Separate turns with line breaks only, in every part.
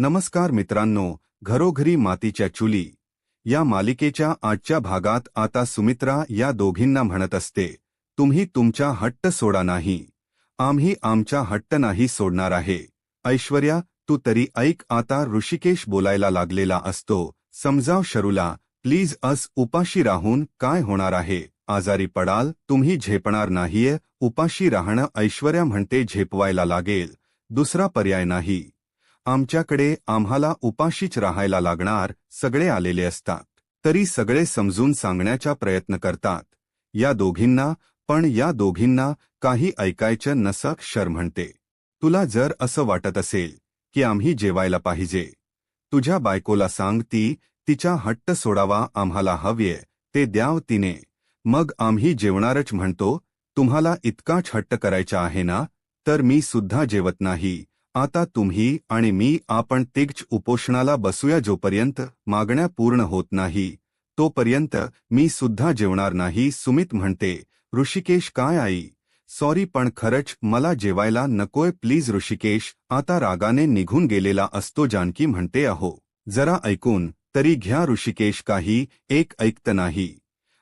नमस्कार मित्रांनो, घरोघरी मातीच्या चुली या मालिकेच्या आजच्या भागात आता सुमित्रा या दोघींना म्हणत असते, तुम्ही तुमचा हट्ट सोडा नाही, आम्ही आमचा हट्ट नाही सोडणार आहे. ऐश्वर्या, तू तरी ऐक. आता ऋषिकेश बोलायला लागलेला असतो, समजाव शरूला, प्लीज. उपाशी राहून काय होणार आहे, आजारी पडाल, तुम्ही झेपणार नाहीये. उपाशी राहणं, ऐश्वर्या म्हणते, झेपवायला लागेल, दुसरा पर्याय नाही. आमच्याकडे आम्हाला उपाशीच राहायला लागणार. सगळे आलेले असतात तरी सगळे समजून सांगण्याचा प्रयत्न करतात या दोघींना, पण या दोघींना काही ऐकायचं नसं. शर म्हणते, तुला जर असं वाटत असेल की आम्ही जेवायला पाहिजे, तुझ्या बायकोला सांग, तिचा हट्ट सोडावा, आम्हाला हवे ते द्याव तिने, मग आम्ही जेवणारच म्हणतो. तुम्हाला इतकाच हट्ट करायचा आहे ना, तर मी सुद्धा जेवत नाही. आता तुम्ही आणि मी, आपण तिघच उपोषणाला बसूया. जोपर्यंत मागण्या पूर्ण होत नाही तोपर्यंत मी सुद्धा जेवणार नाही. सुमित म्हणते, ऋषिकेश, काय आई, सॉरी, पण खरंच मला जेवायला नकोय, प्लीज. ऋषिकेश आता रागाने निघून गेलेला असतो. जानकी म्हणते, अहो, जरा ऐकून तरी घ्या. ऋषिकेश काही एक ऐकत नाही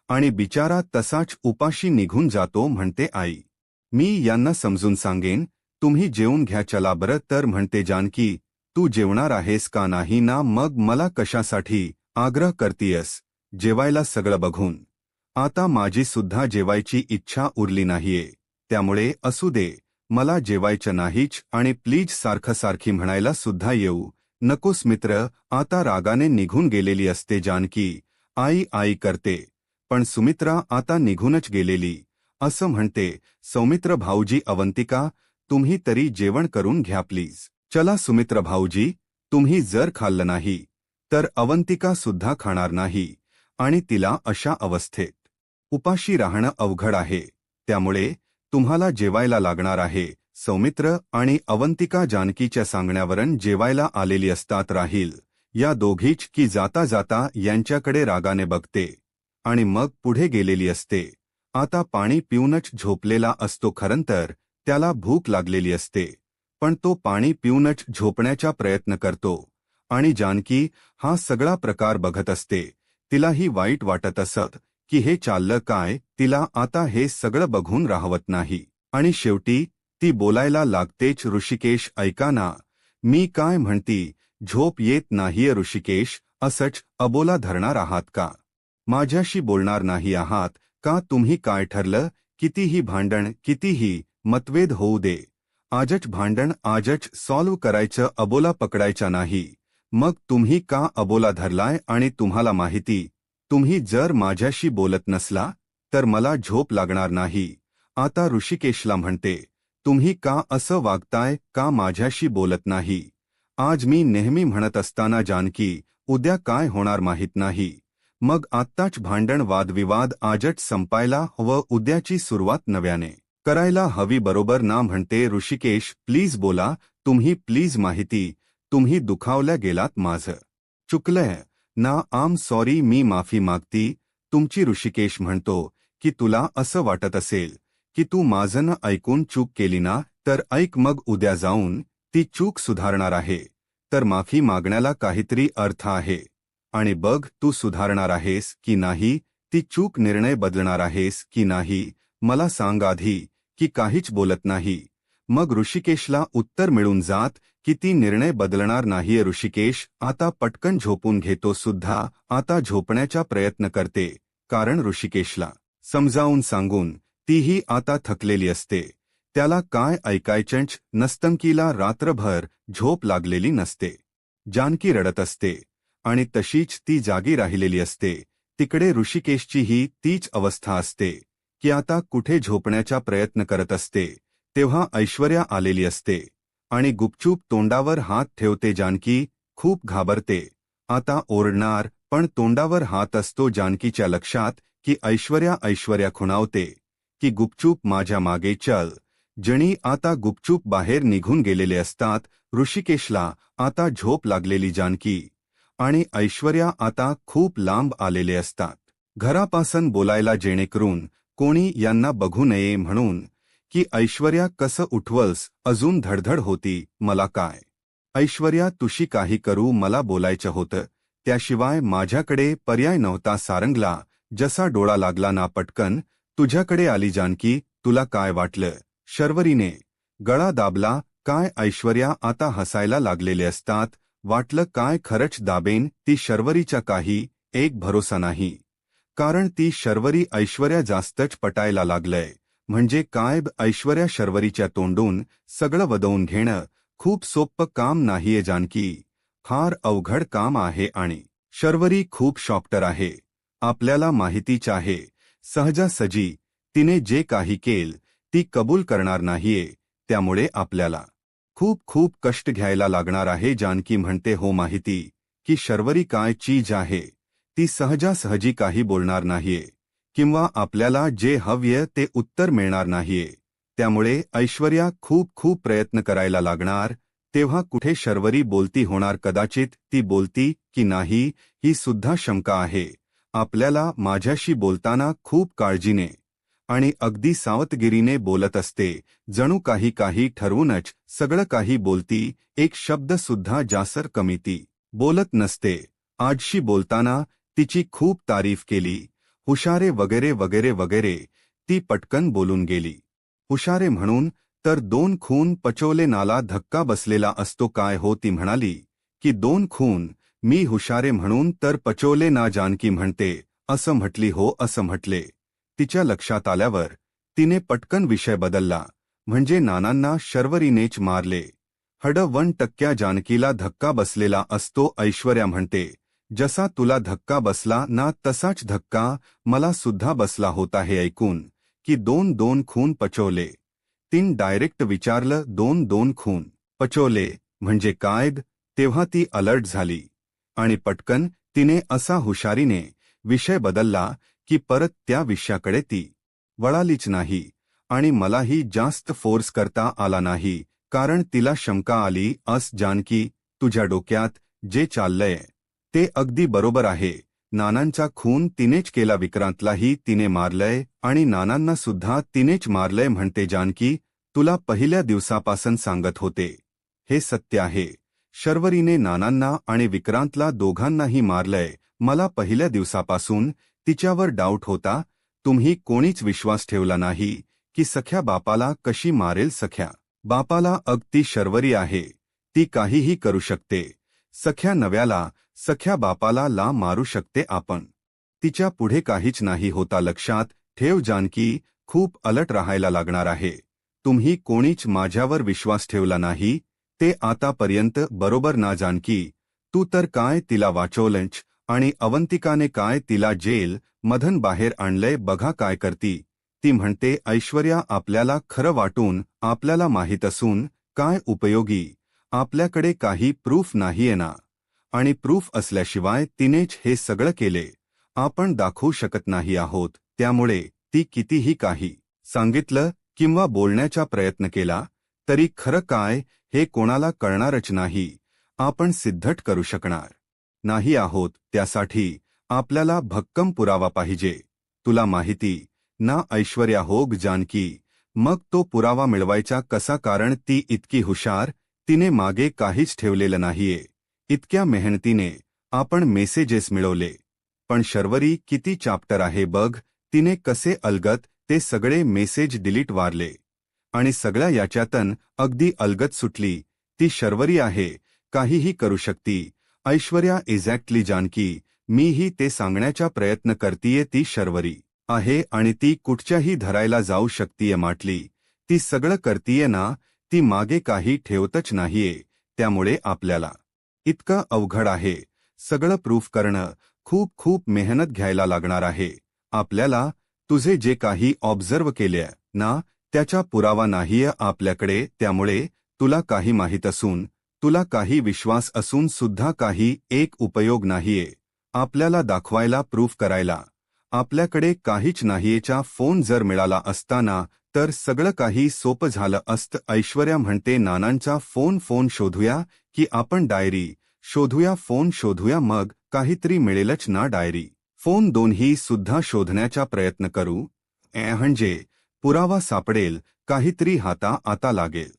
आणि बिचारा तसाच उपाशी निघून जातो. म्हणते, आई, मी यांना समजून सांगेन, तुम्ही जेवून घ्या. चला बरं. तर म्हणते जानकी, तू जेवणार आहेस का नाही ना, मग मला कशासाठी आग्रह करतीयस जेवायला? सगळं बघून आता माझी सुद्धा जेवायची इच्छा उरली नाहीये, त्यामुळे असू दे, मला जेवायचं नाहीच. आणि प्लीज सारखी म्हणायला सुद्धा येऊ नकोस. मित्र आता रागाने निघून गेलेली असते. जानकी आई आई करते, पण सुमित्रा आता निघूनच गेलेली असं म्हणते. सौमित्र भाऊजी, अवंतिका, तुम्ही तरी जेवण करून घ्या प्लीज. चला सुमित्र भाऊजी, तुम्ही जर खाल्लं नाही तर अवंतिका सुद्धा खाणार नाही आणि तिला अशा अवस्थेत उपाशी राहणं अवघड आहे, त्यामुळे तुम्हाला जेवायला लागणार आहे. सौमित्र आणि अवंतिका जानकीच्या सांगण्यावरून जेवायला आलेली असतात. राहील या दोघीच की जाता जाता यांच्याकडे रागाने बघते आणि मग पुढे गेलेली असते. आता पाणी पिऊनच झोपलेला असतो. खरंतर त्याला भूक लागलेली असते, पण तो पाणी पिऊनच झोपण्याचा प्रयत्न करतो आणि जानकी हा सगळा प्रकार बघत असते. तिलाही वाईट वाटत असत की हे चाललं काय. तिला आता हे सगळं बघून राहवत नाही आणि शेवटी ती बोलायला लागतेच. ऋषिकेश, ऐका ना, मी काय म्हणती, झोप येत नाहीये. ऋषिकेश, असंच अबोला धरणार आहात का? माझ्याशी बोलणार नाही आहात का? तुम्ही काय ठरलं? कितीही भांडण, कितीही मतभेद होऊ दे, आजच भांडण आजच सॉल्व करायचं, अबोला पकडायचा नाही. मग तुम्ही का अबोला धरलाय? आणि तुम्हाला माहिती, तुम्ही जर माझ्याशी बोलत नसला तर मला झोप लागणार नाही. आता ऋषिकेशला म्हणते, तुम्ही का असं वागताय, का माझ्याशी बोलत नाही? आज मी नेहमी म्हणत असताना जानकी, उद्या काय होणार माहीत नाही, मग आत्ताच भांडण वादविवाद आजच संपायला हवं, उद्याची सुरुवात नव्याने करायला हवी, बरोबर ना? म्हणते ऋषिकेश, प्लीज बोला तुम्ही, प्लीज. माहिती, तुम्ही दुखावल्या गेलात, माझं चुकलंय ना, आम सॉरी, मी माफी मागती तुमची. ऋषिकेश म्हणतो की तुला असं वाटत असेल की तू माझं न ऐकून चूक केली ना, तर ऐक, मग उद्या जाऊन ती चूक सुधारणार आहे, तर माफी मागण्याला काहीतरी अर्थ आहे. आणि बघ, तू सुधारणार आहेस की नाही, ती चूक निर्णय बदलणार आहेस की नाही, मला सांग आधी, की काहीच बोलत नाही. मग ऋषिकेशला उत्तर मिळून जात की ती निर्णय बदलणार नाहीये. ऋषिकेश आता पटकन झोपून घेतो सुद्धा. आता झोपण्याचा प्रयत्न करते, कारण ऋषिकेशला समजावून सांगून तीही आता थकलेली असते. त्याला काय ऐकायचंच नसतंकीला रात्रभर झोप लागलेली नसते. जानकी रडत असते आणि तशीच ती जागी राहिलेली असते. तिकडे ऋषिकेशचीही तीच अवस्था असते की आता कुठे झोपण्याचा प्रयत्न करत असते, तेव्हा ऐश्वर्या आलेली असते आणि गुपचूप तोंडावर हात ठेवते. जानकी खूप घाबरते, आता ओरडणार, पण तोंडावर हात असतो. जानकीच्या लक्षात की ऐश्वर्या खुणावते की गुपचूप माझ्या मागे चल. जणी आता गुपचूप बाहेर निघून गेलेले असतात. ऋषिकेशला आता झोप लागलेली जानकी आणि ऐश्वर्या आता खूप लांब आलेले असतात घरापासून बोलायला, जेणेकरून कोणी यांना बघू नये म्हणून, की ऐश्वर्या कसं उठवल्स. अजून धडधड होती, मला काय ऐश्वर्या तुशी काही करू मला बोलायचं होतं, त्याशिवाय माझ्याकडे पर्याय नव्हता. सारंगला जसा डोळा लागला ना पटकन तुझ्याकडे आली जानकी. तुला काय वाटलं? शर्वरीने गळा दाबला. काय ऐश्वर्या आता हसायला लागलेले असतात. वाटलं काय खरंच दाबेन ती शर्वरीचा काही एक भरोसा नाही. कारण ती शर्वरी ऐश्वर्या जास्तच पटायला लागलंय. म्हणजे काय ऐश्वर्या शर्वरीच्या तोंडून सगळं वदवून घेणं खूप सोपं काम नाहीये जानकी. फार अवघड काम आहे आणि शर्वरी खूप शॉप्टर आहे. आपल्याला माहितीच आहे. सहजासहजी तिने जे काही केलं ती कबूल करणार नाहीये. त्यामुळे आपल्याला खूप खूप कष्ट घ्यायला लागणार आहे. जानकी म्हणते हो माहिती की शर्वरी काय चीज आहे. ती सहजासहजी काही बोलणार नाहीये किंवा आपल्याला जे हवंय ते उत्तर मिळणार नाहीये. त्यामुळे ऐश्वर्या खूप खूप प्रयत्न करायला लागणार. तेव्हा कुठे शर्वरी बोलती होणार. कदाचित ती बोलती की नाही ही सुद्धा शंका आहे. आपल्याला माझ्याशी बोलताना खूप काळजीने आणि अगदी सावधगिरीने बोलत असते. जणू काही काही ठरवूनच सगळं काही बोलती. एक शब्द सुद्धा जासर कमी ती बोलत नसते. आजशी बोलताना तिची खूप तारीफ केली. हुशारे वगैरे वगैरे वगैरे. ती पटकन बोलून गेली. हुशारे म्हणून तर 2 खून पचवले नाला धक्का बसलेला असतो. काय हो ती म्हणाली की 2 खून मी हुशारे म्हणून तर पचवले ना. जानकी म्हणते असं म्हटली हो असं म्हटले. तिच्या लक्षात आल्यावर तिने पटकन विषय बदलला. म्हणजे नानांना शर्वरीनेच मारले. 1% जानकीला धक्का बसलेला असतो. ऐश्वर्या म्हणते जसा तुला धक्का बसला ना तसाच धक्का मला सुद्धा बसला होता. हे ऐकून की 2 खून पचवले. तीन डायरेक्ट विचारलं 2 खून पचवले म्हणजे काय? तेव्हा ती अलर्ट झाली आणि पटकन तिने असा हुशारीने विषय बदलला की परत त्या विषयाकडे ती वळालीच नाही. आणि मलाही जास्त फोर्स करता आला नाही. कारण तिला शंका आली जानकी तुझ्या डोक्यात जे चाललंय ते अगदी बरोबर आहे. नानांचा खून तिनेच केला. विक्रांतलाही तिने मारलंय आणि नानांना सुद्धा तिनेच मारलंय म्हणते जानकी. तुला पहिल्या दिवसापासून सांगत होते. हे सत्य आहे. शर्वरीने नानांना आणि विक्रांतला दोघांनाही मारलंय. मला पहिल्या दिवसापासून तिच्यावर डाऊट होता. तुम्ही कोणीच विश्वास ठेवला नाही की सख्या बापाला कशी मारेल. सख्या बापाला ती शर्वरी आहे. ती काहीही करू शकते. सख्या नव्याला सख्या बापाला ला मारू शकते. आपण तिच्या पुढे काहीच नाही होता. लक्षात ठेव जानकी खूप अलर्ट राहायला लागणार आहे. तुम्ही कोणीच माझ्यावर विश्वास ठेवला नाही ते आतापर्यंत. बरोबर ना जानकी? तू तर काय तिला वाचवलंच आणि अवंतिकाने काय तिला जेल मधून बाहेर आणलंय. बघा काय करती. ती म्हणते ऐश्वर्या आपल्याला खरं वाटून आपल्याला माहीत असून काय उपयोगी. आपल्याकडे काही प्रूफ नाहीये ना. आणि प्रूफ असल्याशिवाय तिनेच हे सगळं केले. आपण दाखवू शकत नाही आहोत. त्यामुळे ती कितीही काही सांगितलं किंवा बोलण्याचा प्रयत्न केला तरी खरं काय हे कोणाला कळणारच नाही. आपण सिद्धट करू शकणार नाही आहोत. त्यासाठी आपल्याला भक्कम पुरावा पाहिजे. तुला माहिती ना ऐश्वर्या होग जानकी. मग तो पुरावा मिळवायचा कसा? कारण ती इतकी हुशार. तिने मागे काहीच ठेवलेलं नाहीये. इतक्या मेहनतीने आपण मेसेजेस मिळवले. पण शर्वरी किती चाप्टर आहे बघ. तिने कसे अलगत ते सगळे मेसेज डिलीट वारले आणि सगळ्या याच्यातन अगदी अलगत सुटली. ती शर्वरी आहे. काहीही करू शकती. ऐश्वर्या एक्झॅक्टली जानकी. मीही ते सांगण्याचा प्रयत्न करतीये. ती शर्वरी आहे आणि ती कुठच्याही धरायला जाऊ शकतीये. माटली ती सगळं करतीये ना. ती मागे काही ठेवतच नाहीये. त्यामुळे आपल्याला इतकं अवघड आहे. सगळं प्रूफ करणं खूप खूप मेहनत घ्यायला लागणार आहे. आपल्याला तुझे जे काही ऑब्झर्व केले ना त्याचा पुरावा नाहीये आपल्याकडे. त्यामुळे तुला काही माहीत असून तुला काही विश्वास असून सुद्धा काही एक उपयोग नाहीये. आपल्याला दाखवायला प्रूफ करायला आपल्याकडे काहीच नाहीयेचा फोन जर मिळाला असताना तर सगळं काही सोपं झालं असतं. ऐश्वर्या म्हणते नानांचा फोन शोधूया की आपण डायरी शोधूया. फोन शोधूया मग काहीतरी मिळेलच ना. डायरी फोन दोन्ही सुद्धा शोधण्याचा प्रयत्न करू. म्हणजे पुरावा सापडेल. काहीतरी आता लागेल.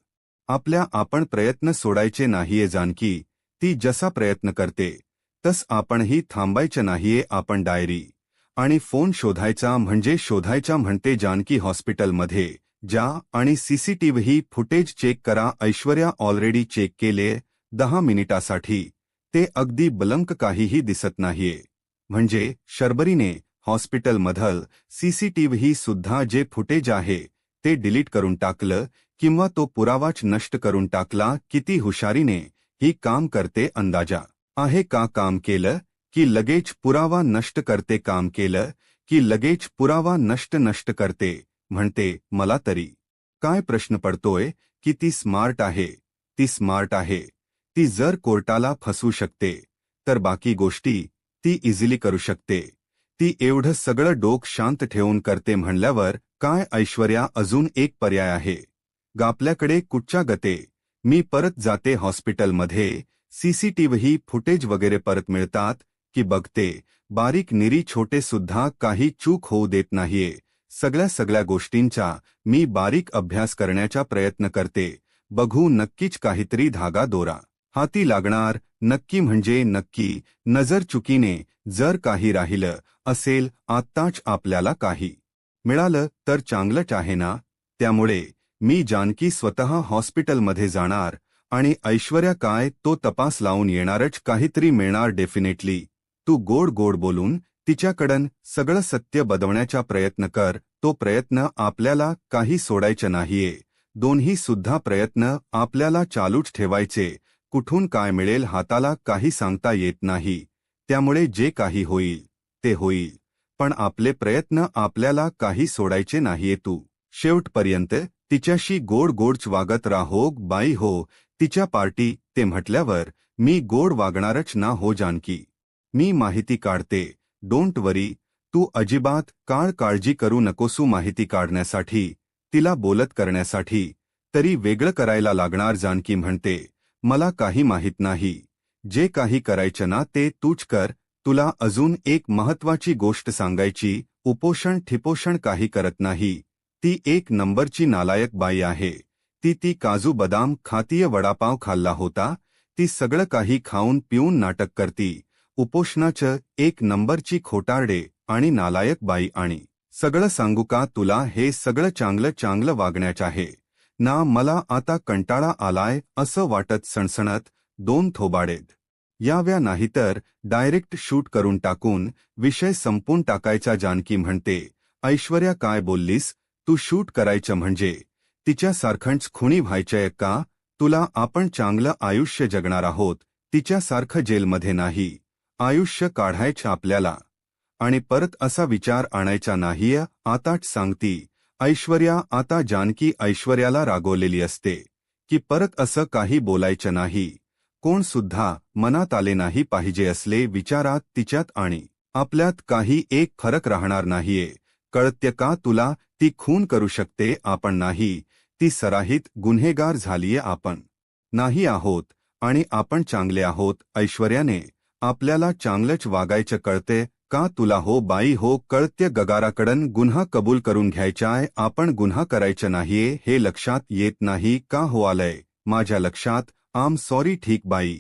आपण प्रयत्न सोडायचे नाहीये जानकी. ती जसा प्रयत्न करते तस आपणही थांबायचं नाहीये. आपण डायरी आणि फोन शोधायचा म्हणते जानकी. हॉस्पिटलमध्ये जा आणि सीसीटीव्ही फुटेज चेक करा. ऐश्वर्या ऑलरेडी चेक केले 10 मिनिटासाठी. ते अगदी ब्लंक, काहीही दिसत नाहीये. म्हणजे शर्बरीने हॉस्पिटलमधलं सीसीटीव्ही सुद्धा जे फुटेज आहे ते डिलीट करून टाकलं किंवा तो पुरावाच नष्ट करून टाकला. किती हुशारीने ही काम करते. अंदाजा आहे का काम केलं की लगेच पुरावा नष्ट करते? काम केलं की लगेच पुरावा नष्ट करते. म्हणते मला तरी काय प्रश्न पडतोय की ती स्मार्ट आहे. ती स्मार्ट आहे. ती जर कोर्टाला फसवू शकते तर बाकी गोष्टी ती इझिली करू शकते. ती एवढं सगळं डोक शांत ठेवून करते म्हणल्यावर काय ऐश्वर्या अजून एक पर्याय आहे. आपल्याकडे कुठच्या गते. मी परत जाते हॉस्पिटलमध्ये. सीसीटीव्ही फुटेज वगैरे परत मिळतात की बघते. बारीक निरी छोटे सुद्धा काही चूक होऊ देत नाहीये. सगळ्या गोष्टींचा मी बारीक अभ्यास करण्याचा प्रयत्न करते. बघू नक्कीच काहीतरी धागा दोरा हाती लागणार. नक्की म्हणजे नक्की. नजर चुकीने जर काही राहिलं असेल आत्ताच आपल्याला काही मिळालं तर चांगलंच आहे ना. त्यामुळे मी जानकी स्वतः हॉस्पिटलमध्ये जाणार आणि ऐश्वर्या काय तो तपास लावून येणारच. काहीतरी मिळणार डेफिनेटली. तू गोड गोड बोलून तिच्याकडून सगळं सत्य बदवण्याचा प्रयत्न कर. तो प्रयत्न आपल्याला काही सोडायचं नाहीये. दोन्ही सुद्धा प्रयत्न आपल्याला चालूच ठेवायचे. कुठून काय मिळेल हाताला काही सांगता येत नाही. त्यामुळे जे काही होईल ते होईल, पण आपले प्रयत्न आपल्याला काही सोडायचे नाहीये. तू शेवटपर्यंत तिच्याशी गोड गोडच वागत राहो बाई हो. तिच्या पार्टी ते म्हटल्यावर मी गोड वागणारच ना हो जानकी. मी माहिती काढते. डोंट वरी. तू अजिबात काळजी करू नकोसू. माहिती काढण्यासाठी, तिला बोलत करण्यासाठी तरी वेगळं करायला लागणार. जानकी म्हणते मला काही माहित नाही. जे काही करायचं ना ते तूच कर. तुला अजून एक महत्वाची गोष्ट सांगायची. उपोषण ठिपोषण काही करत नाही. ती एक नंबरची नालायक बाई आहे. ती काजू बदाम खातीय. वडापाव खाल्ला होता. ती सगळं काही खाऊन पिऊन नाटक करती. उपोषणाचं एक नंबरची खोटारडे आणि नालायक बाई. आणि सगळं सांगू का तुला, हे सगळं चांगलं वागण्याचं आहे ना. मला आता कंटाळा आलाय असं वाटत सणसणत 2 थोबाडेत याव्या नाहीतर डायरेक्ट शूट करून टाकून विषय संपून टाकायचा. जानकी म्हणते ऐश्वर्या काय बोललीस तू? शूट करायचं म्हणजे तिच्यासारखंच खुणी व्हायचंय का तुला? आपण चांगलं आयुष्य जगणार आहोत. तिच्यासारखं जेलमध्ये नाही आयुष्य काढायचं आपल्याला. आणि परत असा विचार आणायचा नाहीये. आताच सांगती ऐश्वर्या. आता जानकी ऐश्वर्याला रागवलेली असते की परत असं काही बोलायचं नाही. कोण सुद्धा मनात आले नाही पाहिजे असले विचारात तिच्यात आणि आपल्यात काही एक फरक राहणार नाहीये. कळते का तुला? ती खून करू शकते, आपण नाही. ती सराहित गुन्हेगार झालीये. आपण नाही आहोत आणि आपण चांगले आहोत. ऐश्वर्याने आपल्याला चांगलंच वागायचं कळते का तुला? हो बाई हो कळते. गगाराकडून गुन्हा कबूल करून घ्यायचाय. आपण गुन्हा करायचं नाहीये हे लक्षात येत नाही का? हो आलंय माझ्या लक्षात. आम सॉरी. ठीक बाई.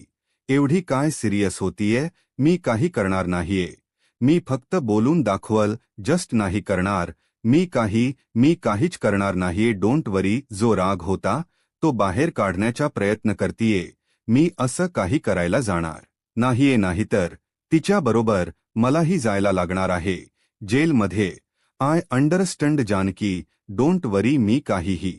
एवढी काय सिरियस होतीये? मी काही करणार नाहीये. मी फक्त बोलून दाखवल. जस्ट नाही करणार. मी काहीच करणार नाहीये. डोंट वरी. जो राग होता तो बाहेर काढण्याचा प्रयत्न करतीये. मी असं काही करायला जाणार नाहीये. नाहीतर तिच्याबरोबर मलाही जायला लागणार आहे जेलमध्ये. I understand Janaki. Don't worry. मी काहीही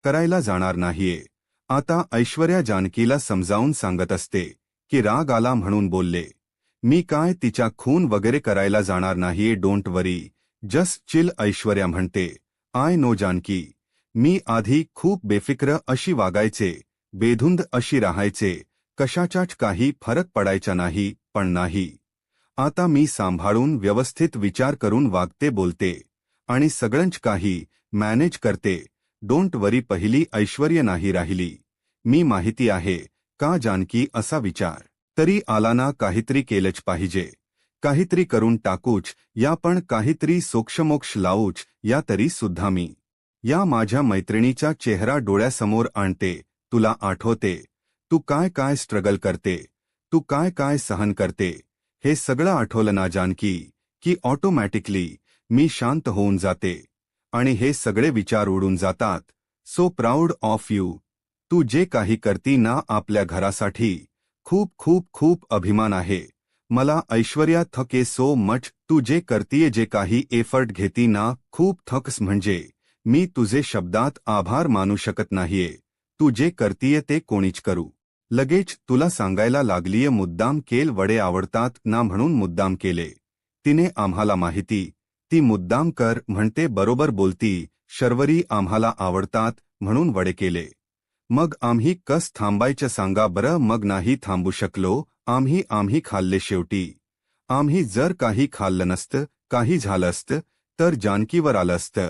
करायला जाणार नाहीये. आता ऐश्वर्या जानकीला समजावून सांगत असते की राग आला म्हणून बोलले. मी काय तिच्या खून वगैरे करायला जाणार नाहीये. Don't worry. Just chill. Aishwarya म्हणते आय नो जानकी. मी आधी खूप बेफिक्र अशी वागायचे, बेधुंद अशी राहायचे. कशाचाच काही फरक पडायचा नाही. पण नाही. आता मी सांभाळून व्यवस्थित विचार करून वागते, बोलते आणि सगळंच काही मॅनेज करते. डोंट वरी. पहिली ऐश्वर्या नाही राहिली. मी माहिती आहे का जानकी? असा विचार तरी आला ना. काहीतरी केलंच पाहिजे. काहीतरी करून टाकूच या. पण काहीतरी सोक्षमोक्ष लावूच या. तरी सुद्धा मी या माझ्या मैत्रिणीचा चेहरा डोळ्यासमोर आणते. तुला आठवते तू काय काय स्ट्रगल करते, तू काय काय सहन करते, हे सगळं आठवलं ना जानकी की ऑटोमॅटिकली मी शांत होऊन जाते आणि हे सगळे विचार उडून जातात. So proud of you. तू जे काही करती ना आपल्या घरासाठी, खूप खूप खूप अभिमान आहे. मला ऐश्वर्या थके सो मच. तू जे करतीये, जे काही एफर्ट घेती ना, खूप थक्स. म्हणजे मी तुझे शब्दात आभार मानू शकत नाहीये. तू जे करतीये ते कोणीच करू. लगेच तुला सांगायला लागलीये मुद्दाम केल वडे आवडतात ना म्हणून मुद्दाम केले. तिने आम्हाला माहिती ती मुद्दाम कर म्हणते, बरोबर बोलती. शर्वरी आम्हाला आवडतात म्हणून वडे केले. मग आम्ही कस थांबायचं सांगा बरं. मग नाही थांबू शकलो आम्ही खाल्ले शेवटी. आम्ही जर काही खाल्लं नसतं, काही झालं असतं तर जानकीवर आलं असतं.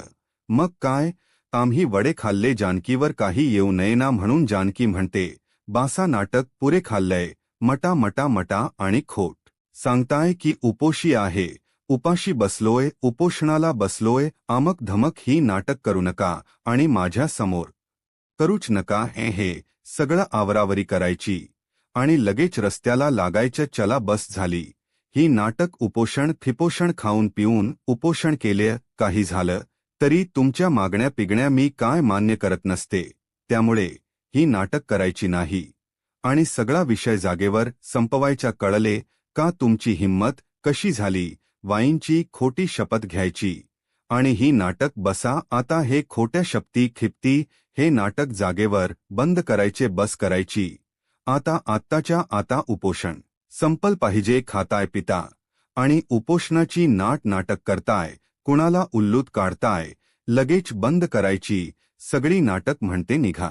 मग काय, आम्ही वडे खाल्ले, जानकीवर काही येऊ नये ना म्हणून. जानकी म्हणते, बासा नाटक पुरे खाल्लंय, मटा मटा मटा आणि खोट सांगताय की उपोशी आहे, उपाशी बसलोय, उपोषणाला बसलोय. आमक धमक ही नाटक करू नका आणि माझ्या समोर करूच नका. हे सगळं आवरावरी करायची आणि लगेच रस्त्याला लागायचं. चला बस झाली ही नाटक. उपोषण फिपोषण खाऊन पिऊन उपोषण केले, काही झालं तरी तुमच्या मागण्या पिगण्या मी काय मान्य करत नसते. त्यामुळे ही नाटक करायची नाही आणि सगळा विषय जागेवर संपवायचा. कळले का तुमची हिंमत कशी झाली वाईंची खोटी शपथ घ्यायची आणि ही नाटक. बसा आता, हे खोट्या शपथी खिपती हे नाटक जागेवर बंद करायचे, बस करायची. आता आत्ताच्या आता उपोषण संपल पाहिजे. खाताय पिता आणि उपोषणाची नाटक करताय, कुणाला उल्लूत काढताय, लगेच बंद करायची सगळी नाटक. म्हणते निघा.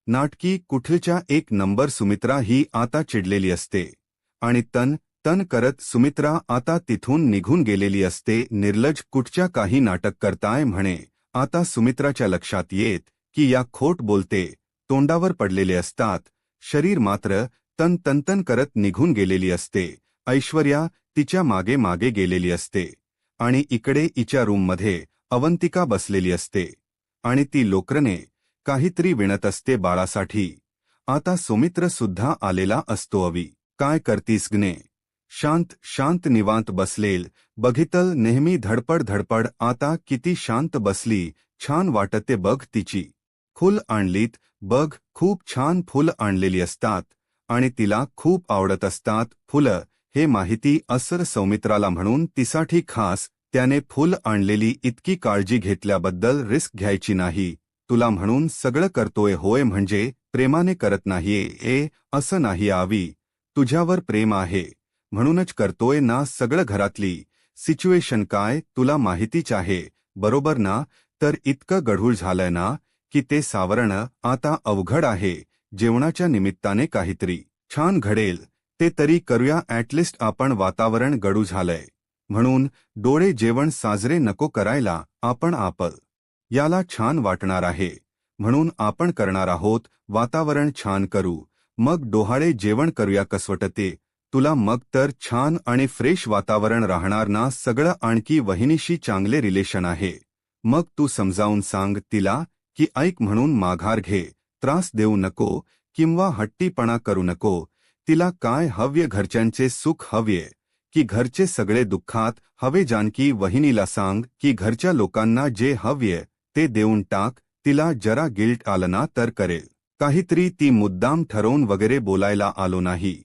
नाटकी कुठलच्या एक नंबर. सुमित्रा ही आता चिडलेली असते आणि तन करत सुमित्रा आता तिथून निघून गेलेली असते. निर्लज, कुठच्या काही नाटक करताय म्हणे. आता सुमित्राच्या लक्षात येत की या खोट बोलते, तोंडावर पडलेले असतात, शरीर मात्र तन करत निघून गेलेली असते. ऐश्वर्या तिच्या मागे मागे गेलेली असते आणि इकडे इच्या रूममध्ये अवंतिका बसलेली असते आणि ती लोकरने काहीतरी विणत असते बाळासाठी. आता सुमित्र सुद्धा आलेला असतो. अवी, काय करतीस गणे. शांत निवांत बसलेल बघितल. नेहमी धडपड धडपड, आता किती शांत बसली. छान वाटते बघ. तिची फुल आणलीत बघ, खूप छान फुल आणलेली असतात आणि तिला खूप आवडत असतात फुलं. हे माहिती असर सौमित्राला म्हणून तिसाठी खास त्याने फुल आणलेली. इतकी काळजी घेतल्याबद्दल रिस्क घ्यायची नाही. तुला म्हणून सगळं करतोय होय, म्हणजे प्रेमाने करत नाहीये. असं नाही आवी, तुझ्यावर प्रेम आहे म्हणूनच करतोय ना सगळं. घरातली सिच्युएशन काय तुला माहितीच आहे, बरोबर ना. तर इतकं गढूळ झालंय ना की ते सावरणं आता अवघड आहे. जेवणाच्या निमित्ताने काहीतरी छान घडेल ते तरी करूया ॲटलिस्ट. आपण वातावरण गडू झालंय म्हणून डोळे जेवण साजरे नको करायला. आपण याला छान वाटणार आहे म्हणून आपण करणार आहोत. वातावरण छान करू, मग डोहाळे जेवण करूया. कसवटते तुला मग तर छान आणि फ्रेश वातावरण राहणार ना सगळं. आणखी वहिनीशी चांगले रिलेशन आहे, मग तू समजावून सांग तिला की ऐक म्हणून माघार घे, त्रास देऊ नको किंवा हट्टीपणा करू नको. तिला काय हव्य, घरच्यांचे सुख हवे की घरचे सगळे दुःखात हवे. जानकी वहिनीला सांग की घरच्या लोकांना जे हव्य ते देऊन टाक. तिला जरा गिल्ट आलं ना तर करेल काहीतरी. ती मुद्दाम ठरवून वगैरे बोलायला आलो नाही,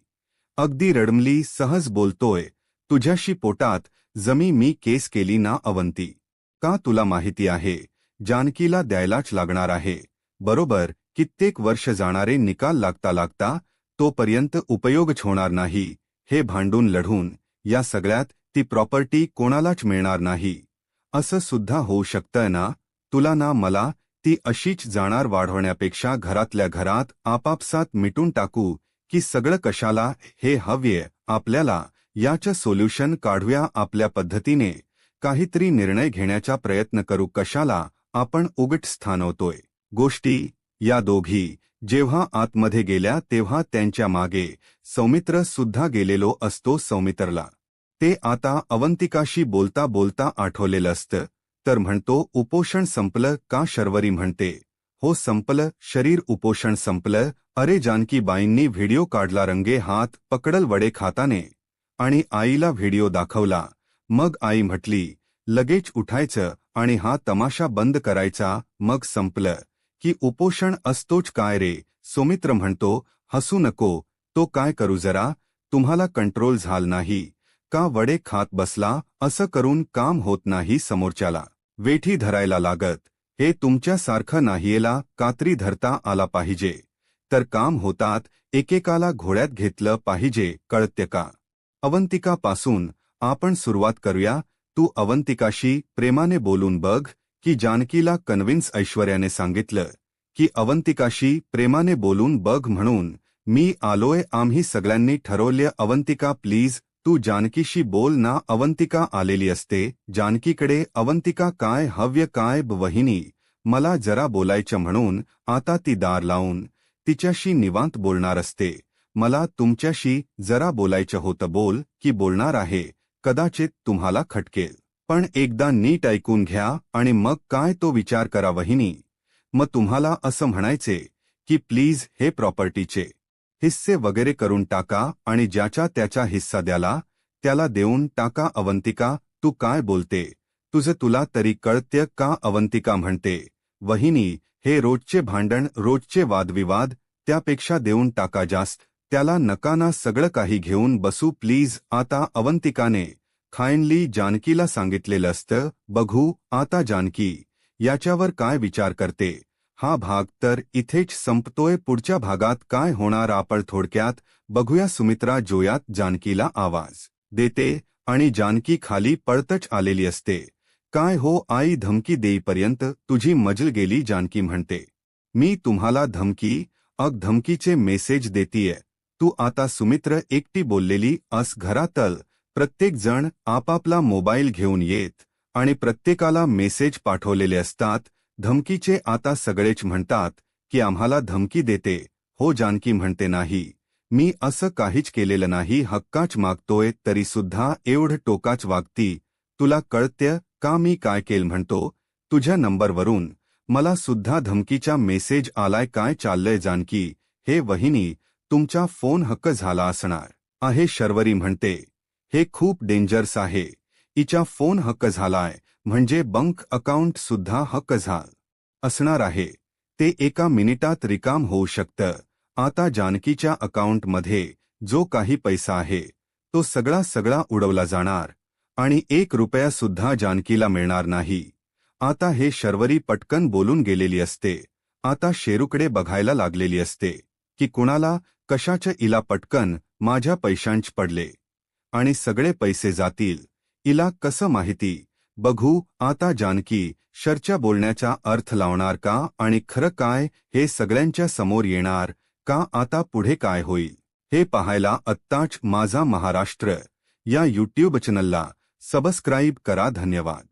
अगदी रडमली. सहज बोलतोय, तुझ्याशी पोटात जमी मी केस केली ना अवंती. का तुला माहिती आहे जानकीला द्यायलाच लागणार आहे, बरोबर. कित्येक वर्ष जाणारे, निकाल लागता तोपर्यंत उपयोगच होणार नाही. हे भांडून लढून या सगळ्यात ती प्रॉपर्टी कोणालाच मिळणार नाही. असं सुद्धा होऊ शकतं ना तुला ना मला. ती अशीच जाणार. वाढवण्यापेक्षा घरातल्या घरात आपापसात मिटून टाकू की सगळं कशाला. हे हव्य आपल्याला, याचं सोल्युशन काढूया आपल्या पद्धतीने. काहीतरी निर्णय घेण्याचा प्रयत्न करू. कशाला आपण उगट स्थानवतोय गोष्टी. या दोघी जेव्हा आतमध्ये गेल्या तेव्हा त्यांच्या मागे सौमित्र सुद्धा गेलेलो असतो. सौमित्रला ते आता अवंतिकाशी बोलता बोलता आठवलेलं असतं तर म्हणतो, उपोषण संपलं का. शर्वरी म्हणते, हो संपलं, शरीर उपोषण संपलं. अरे जानकीबाईंनी व्हिडिओ काढला रंगे हात पकडल वडे खाताने आणि आईला व्हिडिओ दाखवला. मग आई म्हटली, लगेच उठायचं आणि हा तमाशा बंद करायचा. मग संपलं की उपोषण असतोच काय रे. सुमित्र म्हणतो, हसू नको. तो काय करू जरा, तुम्हाला कंट्रोल झाल नाही का वडे खात बसला. असं करून काम होत नाही समोरच्याला वेठी धरायला लागत. हे तुमच्यासारखं नाहीयेला कात्री धरता आला पाहिजे तर काम होतात. एकेकाला घोड्यात घेतलं पाहिजे, कळते का. अवंतिकापासून आपण सुरुवात करूया. तू अवंतिकाशी प्रेमाने बोलून बघ की जानकीला कन्व्हिन्स ऐश्वर्याने सांगितलं की अवंतिकाशी प्रेमाने बोलून बघ म्हणून. मी आलोय, आम्ही सगळ्यांनी ठरवले. अवंतिका प्लीज तू जानकीशी बोल ना. अवंतिका आलेली असते जानकीकडे. अवंतिका काय हव्य काय वहिनी, मला जरा बोलायचं म्हणून. आता ती दार लावून तिच्याशी निवांत बोलणार असते. मला तुमच्याशी जरा बोलायचं होतं. बोल की बोलणार आहे. कदाचित तुम्हाला खटकेल पण एकदा नीट ऐकून घ्या आणि मग काय तो विचार करा वहिनी. मग तुम्हाला असं म्हणायचे की प्लीज हे प्रॉपर्टीचे हिस्से वगैरे करून टाका आणि ज्याचा त्याचा हिस्सा द्याला त्याला देऊन टाका. अवंतिका तू काय बोलते, तुझं तुला तरी कळते का. अवंतिका म्हणते, वहिनी हे रोजचे भांडण रोजचे वादविवाद, त्यापेक्षा देऊन टाका जास्त. त्याला नका ना सगळं काही घेऊन बसू प्लीज. आता अवंतिकाने काइंडली जानकीला सांगितलेलं असतं. बघू आता जानकी याच्यावर काय विचार करते. हा भाग तर इथेच संपतोय. पुढच्या भागात काय होणार आपण थोडक्यात बघूया. सुमित्रा जोयात जानकीला आवाज देते आणि जानकी खाली पळतच आलेली असते. काय हो आई, धमकी देईपर्यंत तुझी मजल गेली. जानकी म्हणते, मी तुम्हाला धमकी धमकीचे मेसेज देतीये. तू आता सुमित्र एकटी बोललेली अस. घरातल प्रत्येक जण आपापला मोबाईल घेऊन येत आणि प्रत्येकाला मेसेज पाठवलेले असतात धमकीचे. आता सगळेच म्हणतात की आम्हाला धमकी देते. हो जानकी म्हणते, नाही मी असं काहीच केलेलं नाही. हक्काच मागतोय तरी सुद्धा एवढं टोकाच वागती. तुला कळतं का मी काय केलं म्हणतो. तुझ्या नंबरवरून मला सुद्धा धमकीचा मेसेज आलाय. काय चाललंय जानकी. हे वहिनी तुमचा फोन हक्क झाला असणार आहे. शर्वरी म्हणते, हे खूप डेंजरस आहे. हिचा फोन हक्क झालाय म्हणजे बँक अकाउंट सुद्धा हक्क झाल असणार आहे. ते एका मिनिटात रिकाम होऊ शकतं. आता जानकीच्या अकाउंटमध्ये जो काही पैसा आहे तो सगळा उडवला जाणार आणि 1 रुपया सुद्धा जानकीला मिळणार नाही. आता हे शर्वरी पटकन बोलून गेलेली असते. आता शेरूकडे बघायला लागलेली असते की कुणाला कशाचं. इला पटकन माझ्या पैशांच पडले आणि सगळे पैसे जातील. इला कसं माहिती. बघू आता जानकी शरच्या बोलण्याचा अर्थ लावणार का आणि खरं काय हे सगळ्यांच्या समोर येणार का. आता पुढे काय होईल हे पाहायला आत्ताच माझा महाराष्ट्र या यूट्यूब चॅनलला सबस्क्राईब करा. धन्यवाद.